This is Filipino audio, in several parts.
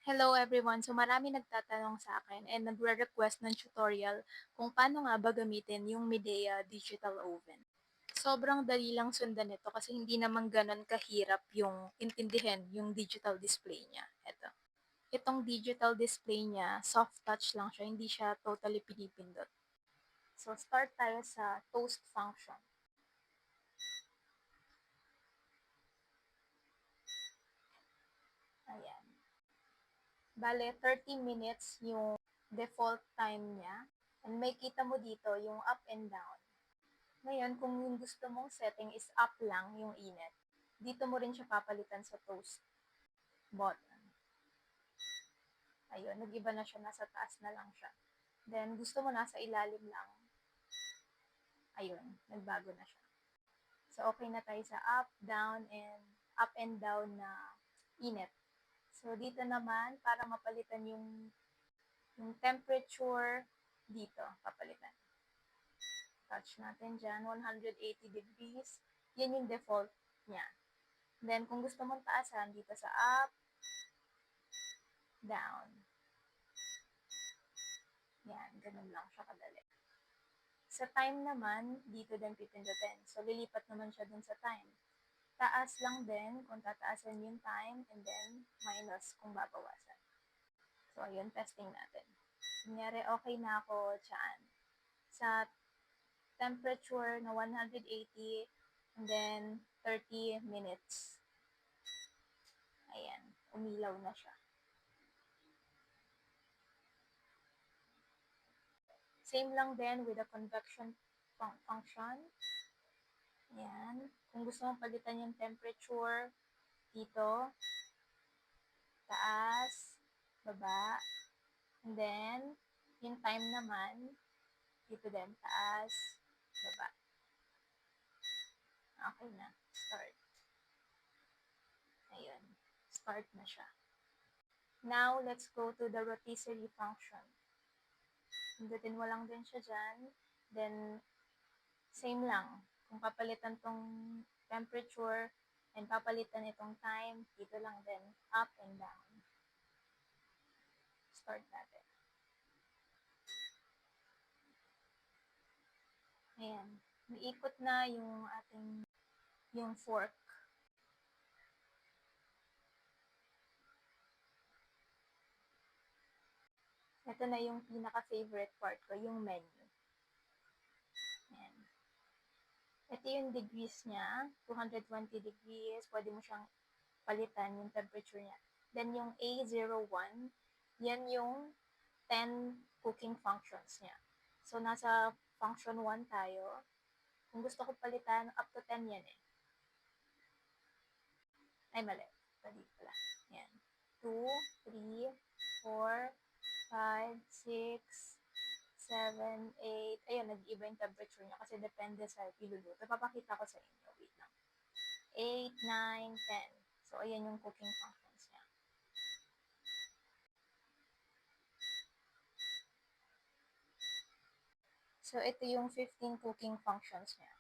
Hello everyone! So marami nagtatanong sa akin and nagre-request ng tutorial kung paano nga ba gamitin yung Midea Digital Oven. Sobrang dali lang sundan ito kasi hindi naman ganon kahirap yung intindihin yung digital display niya. Itong digital display niya, soft touch lang siya, hindi siya totally pinipindot. So start tayo sa toast function. Ayan. Bale, 30 minutes yung default time niya. And may kita mo dito yung up and down. Ngayon, kung yung gusto mong setting is up lang yung init, dito mo rin siya papalitan sa toast button. Ayun, nag-iba na siya, nasa taas na lang siya. Then, gusto mo nasa ilalim lang. Ayun, nagbago na siya. So, okay na tayo sa up and down na init. So, dito naman, para mapalitan yung temperature, dito, papalitan. Touch natin dyan, 180 degrees. Yan yung default niya. Then, kung gusto mong taasan, dito sa up, down. Yan, ganun lang siya kadali. Sa time naman, dito din pipindutin. So, lilipat naman siya dun sa time. Taas lang din kung tataasan yung time, and then minus kung babawasan. So, ayun, testing natin. Kunyari, okay na ako dyan. Sa temperature na 180, and then 30 minutes. Ayan, umilaw na siya. Same lang din with the convection function. Ayan. Kung gusto mong palitan yung temperature, dito, taas, baba, and then, yung time naman, dito din, taas, baba. Okay na. Start. Ayun. Start na siya. Now, let's go to the rotisserie function. Pindutin mo lang din siya dyan. Then, same lang. Kung papalitan tong temperature and papalitan itong time, dito lang din, up and down. Start natin. Ayan. Umiikot na yung yung fork. Ito na yung pinaka-favorite part ko, yung menu. Ayan. Ito yung degrees niya, 220 degrees. Pwede mo siyang palitan yung temperature niya. Then yung A01, yan yung 10 cooking functions niya. So, nasa function 1 tayo. Kung gusto ko palitan, up to 10 yan eh. Ay, mali. Mali pala. Yan. 2, 3, 4, 5, 6, 7, 8. Ayun, nag-iba yung temperature niya kasi depende sa iluluto. Papakita ko sa inyo. Wait lang. 8, 9, 10. So, ayan yung cooking functions niya. So, ito yung 15 cooking functions niya.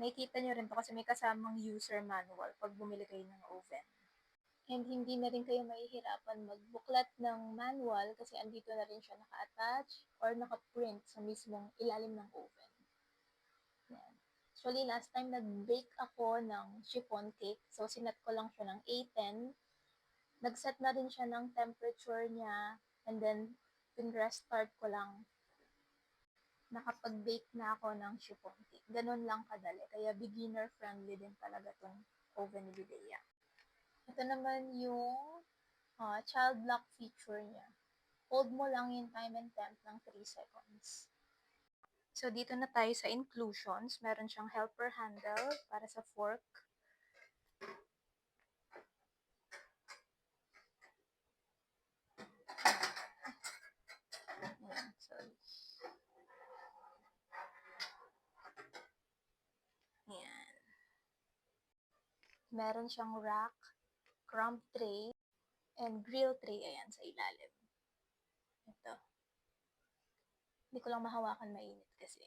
Makikita nyo rin to kasi may kasamang user manual pag bumili kayo ng oven. And hindi na rin kayo mahihirapan magbuklat ng manual kasi andito na rin siya naka-attach or naka-print sa mismong ilalim ng oven. Yan. Actually, last time nag-bake ako ng chiffon cake. So, sinat ko lang siya ng A10. Nag-set na rin siya ng temperature niya. And then, pin-restart ko lang. Nakapag-bake na ako ng chiffon cake. Ganun lang kadali. Kaya beginner-friendly din talaga tong oven ni Bidea. Ito naman yung child lock feature niya. Hold mo lang yung time and temp ng 3 seconds. So, dito na tayo sa inclusions. Meron siyang helper handle para sa fork. Ayan, sorry. Ayan. Meron siyang rack, crumb tray, and grill tray. Ayan, sa ilalim. Ito. Hindi ko lang mahawakan, mainit kasi.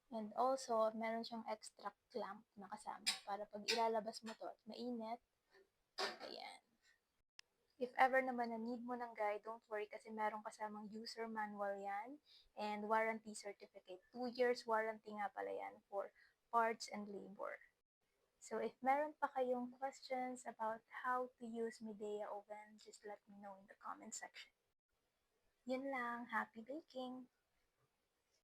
And also, meron siyang extra clamp na kasama para pag ilalabas mo to at mainit, ayan. If ever naman na need mo ng guide, don't worry kasi merong kasamang user manual yan and warranty certificate. 2 years warranty nga pala yan for parts and labor. So if meron pa kayong questions about how to use Midea oven, just let me know in the comment section. Yun lang, happy baking!